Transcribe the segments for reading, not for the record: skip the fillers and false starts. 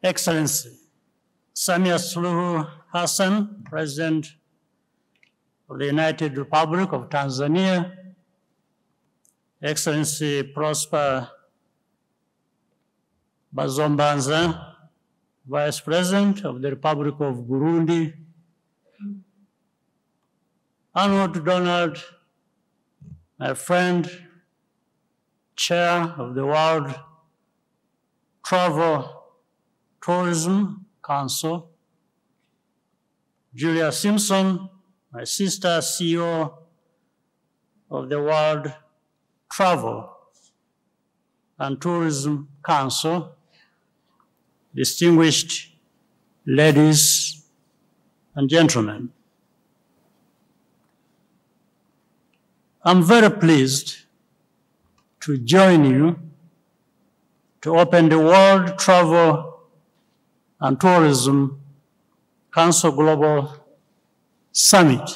Excellency Samia Suluhu Hassan, President of the United Republic of Tanzania, Excellency Prosper Bazombanza, Vice President of the Republic of Burundi, Arnold Donald, my friend, Chair of the World Travel Tourism Council, Julia Simpson, my sister, CEO of the World Travel and Tourism Council, distinguished ladies and gentlemen. I'm very pleased to join you to open the World Travel and Tourism Council Global Summit,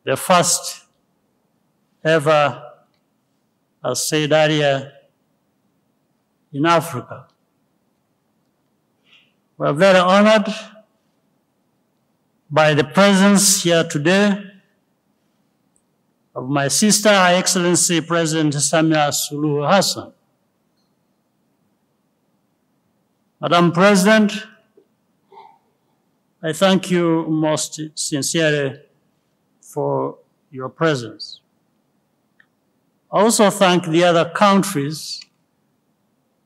the first ever, as said earlier, in Africa. We're very honored by the presence here today of my sister, Her Excellency President Samia Suluhu Hassan. Madam President, I thank you most sincerely for your presence. I also thank the other countries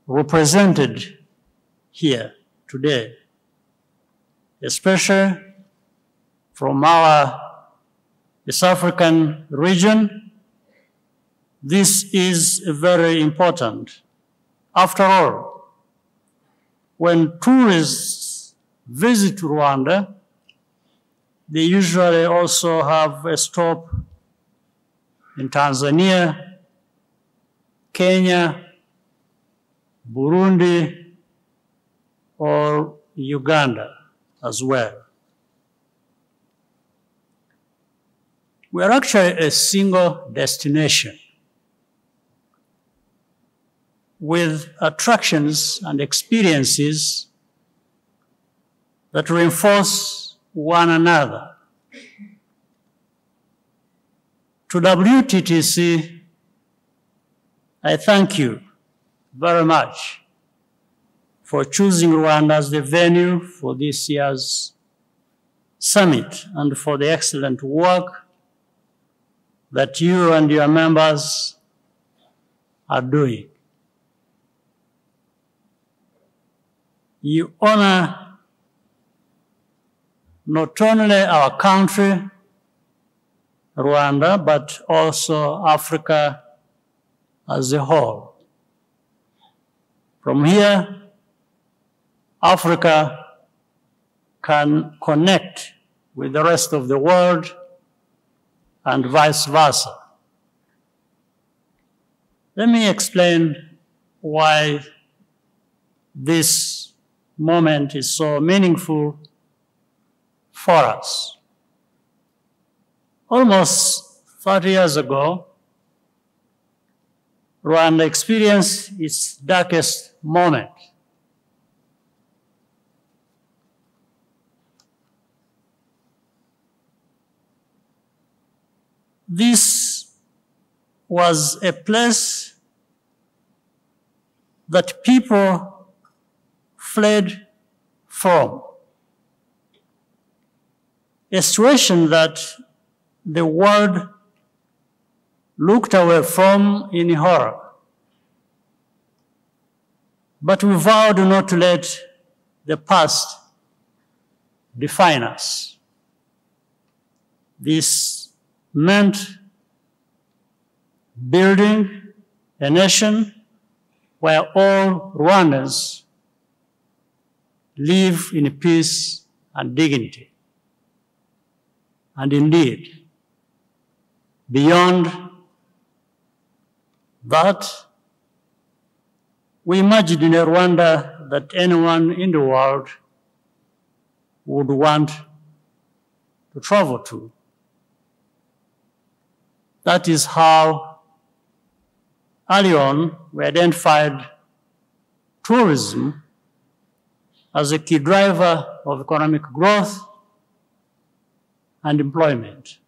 represented here today, especially from our East African region. This is very important. After all, when tourists visit Rwanda, they usually also have a stop in Tanzania, Kenya, Burundi, or Uganda as well. We are actually a single destination with attractions and experiences that reinforce one another. To WTTC, I thank you very much for choosing Rwanda as the venue for this year's summit and for the excellent work that you and your members are doing. You honor not only our country, Rwanda, but also Africa as a whole. From here, Africa can connect with the rest of the world and vice versa. Let me explain why this moment is so meaningful for us. Almost 30 years ago, Rwanda experienced its darkest moment. This was a place that people fled from, a situation that the world looked away from in horror. But we vowed not to let the past define us. This meant building a nation where all Rwandans live in peace and dignity. And indeed, beyond that, we imagined in a Rwanda that anyone in the world would want to travel to. That is how early on we identified tourism as a key driver of economic growth and employment.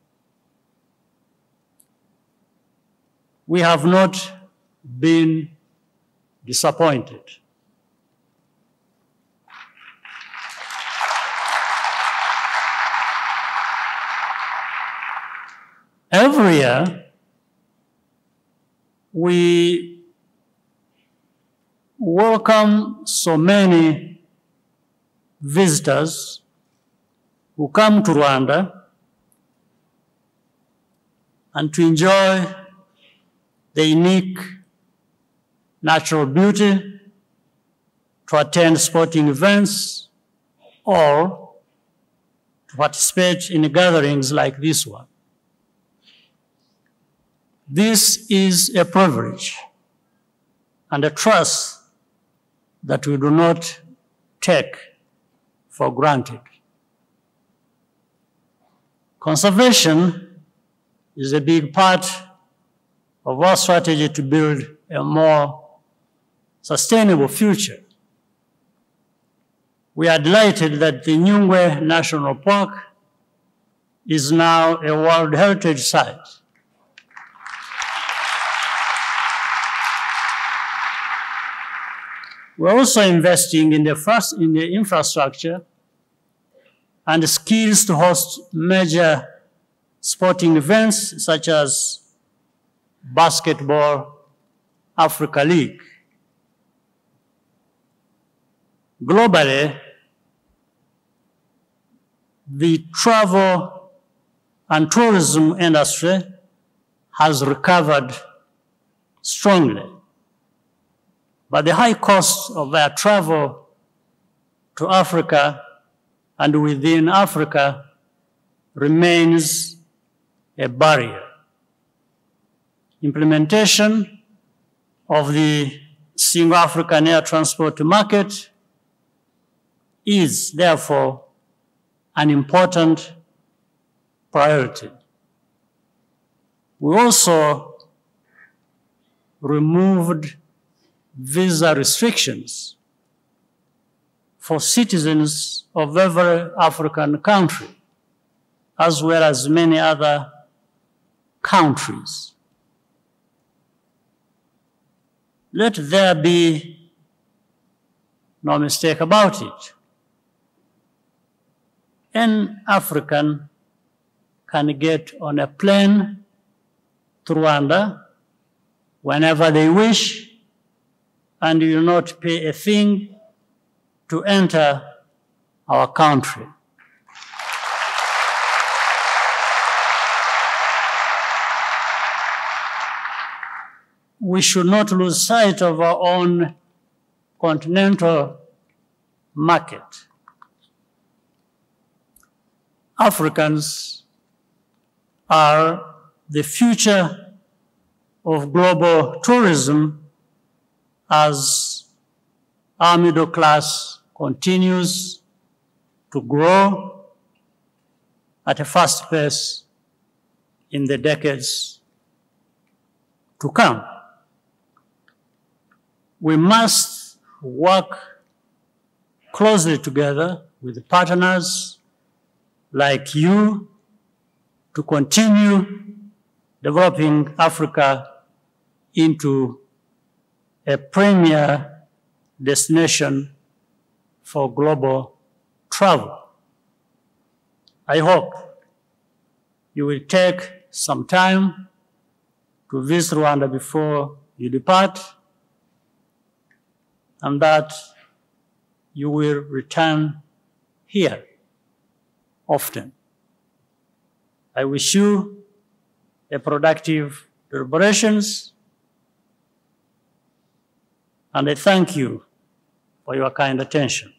We have not been disappointed. Every year, we welcome so many visitors who come to Rwanda and to enjoy the unique natural beauty, to attend sporting events, or to participate in gatherings like this one. This is a privilege and a trust that we do not take for granted. Conservation is a big part of our strategy to build a more sustainable future. We are delighted that the Nyungwe National Park is now a World Heritage Site. We're also investing in the infrastructure and skills to host major sporting events such as Basketball Africa League. Globally, the travel and tourism industry has recovered strongly, but the high cost of their travel to Africa and within Africa remains a barrier. Implementation of the Single African Air Transport Market is therefore an important priority. We also removed visa restrictions for citizens of every African country, as well as many other countries. Let there be no mistake about it. An African can get on a plane to Rwanda whenever they wish, and you will not pay a thing to enter our country. We should not lose sight of our own continental market. Africans are the future of global tourism as our middle class continues to grow at a fast pace in the decades to come. We must work closely together with partners like you to continue developing Africa into a premier destination for global travel. I hope you will take some time to visit Rwanda before you depart, and that you will return here often. I wish you a productive deliberations, and I thank you for your kind attention.